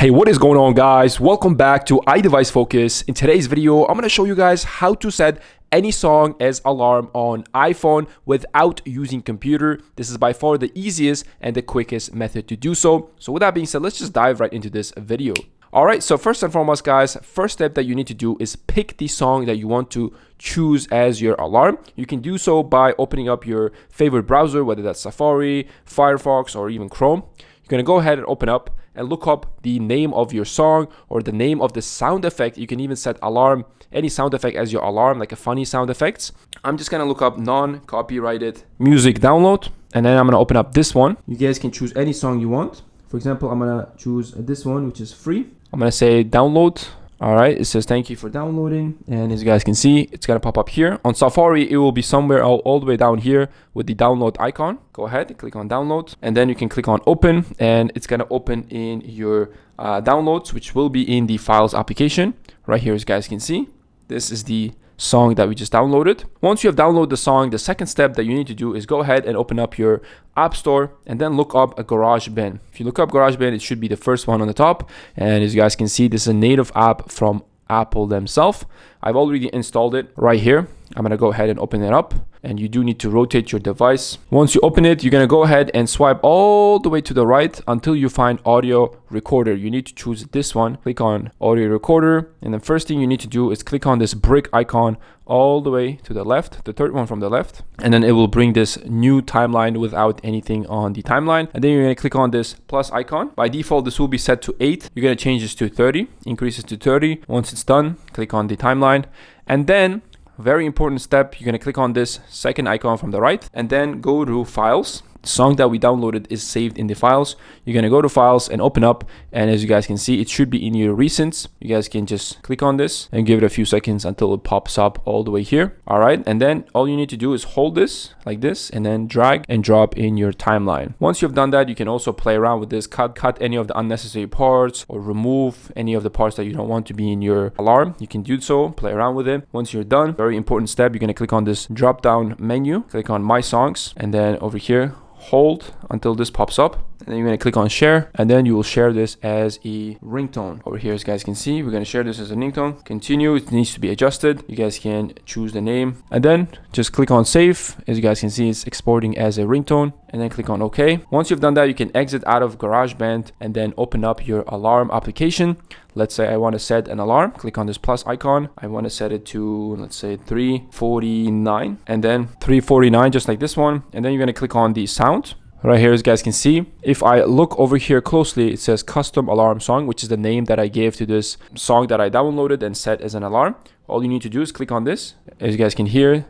Hey, what is going on, guys? Welcome back to iDevice Focus. In today's video, I'm going to show you guys how to set any song as alarm on iPhone without using computer. This is by far the easiest and the quickest method to do so. So with that being said, let's just dive right into this video. All right, so first and foremost, guys, first step that you need to do is pick the song that you want to choose as your alarm. You can do so by opening up your favorite browser, whether that's Safari, Firefox, or even Chrome. You're going to go ahead and open up and look up the name of your song or the name of the sound effect. You can even set alarm, any sound effect as your alarm, like a funny sound effects. I'm just going to look up non-copyrighted music download, and then I'm going to open up this one. You guys can choose any song you want. For example, I'm going to choose this one, which is free. I'm going to say download. All right, it says thank you for downloading, and as you guys can see, it's gonna pop up here. On Safari, it will be somewhere all the way down here with the download icon. Go ahead and click on download, and then you can click on open, and it's gonna open in your downloads, which will be in the files application right here. As you guys can see, this is the song that we just downloaded. Once you have downloaded the song, the second step that you need to do is go ahead and open up your app store and then look up a GarageBand. If you look up GarageBand, it should be the first one on the top, and as you guys can see, this is a native app from Apple themselves. I've already installed it right here. I'm gonna go ahead and open it up, and you do need to rotate your device. Once you open it, you're gonna go ahead and swipe all the way to the right until you find audio recorder. You need to choose this one. Click on audio recorder, and the first thing you need to do is click on this brick icon all the way to the left, the third one from the left, and then it will bring this new timeline without anything on the timeline. And then you're gonna click on this plus icon. By default, this will be set to 8. You're gonna change this to 30, increase it to 30. Once it's done, click on the timeline, and then very important step, you're going to click on this second icon from the right and then go to files. The song that we downloaded is saved in the files. You're going to go to files and open up, and as you guys can see, it should be in your recents. You guys can just click on this and give it a few seconds until it pops up all the way here. All right, and then all you need to do is hold this like this and then drag and drop in your timeline. Once you've done that, you can also play around with this, cut any of the unnecessary parts or remove any of the parts that you don't want to be in your alarm. You can do so, play around with it. Once you're done, very important step, you're going to click on this drop down menu, click on my songs, and then over here hold until this pops up, and then you're going to click on share, and then you will share this as a ringtone. Over here, as you guys can see, we're going to share this as a ringtone. Continue, it needs to be adjusted. You guys can choose the name, and then just click on save. As you guys can see, it's exporting as a ringtone, and then click on OK. Once you've done that, you can exit out of GarageBand and then open up your alarm application. Let's say I want to set an alarm. Click on this plus icon. I want to set it to, let's say, 3:49, and then 3:49, just like this one. And then you're going to click on the sound. Right here, as you guys can see, if I look over here closely, it says custom alarm song, which is the name that I gave to this song that I downloaded and set as an alarm. All you need to do is click on this. As you guys can hear,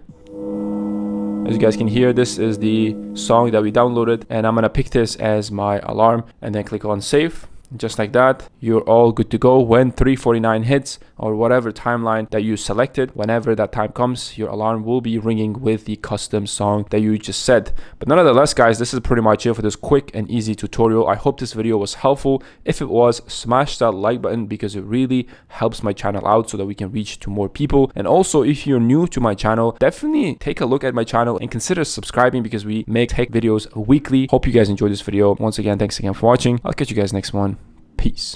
this is the song that we downloaded, and I'm gonna pick this as my alarm and then click on save. Just like that, you're all good to go. When 3:49 hits, or whatever timeline that you selected, whenever that time comes, your alarm will be ringing with the custom song that you just set. But nonetheless, guys, this is pretty much it for this quick and easy tutorial. I hope this video was helpful. If it was, smash that like button because it really helps my channel out so that we can reach to more people. And also, if you're new to my channel, definitely take a look at my channel and consider subscribing because we make tech videos weekly. Hope you guys enjoyed this video. Once again, thanks again for watching. I'll catch you guys next one. Peace.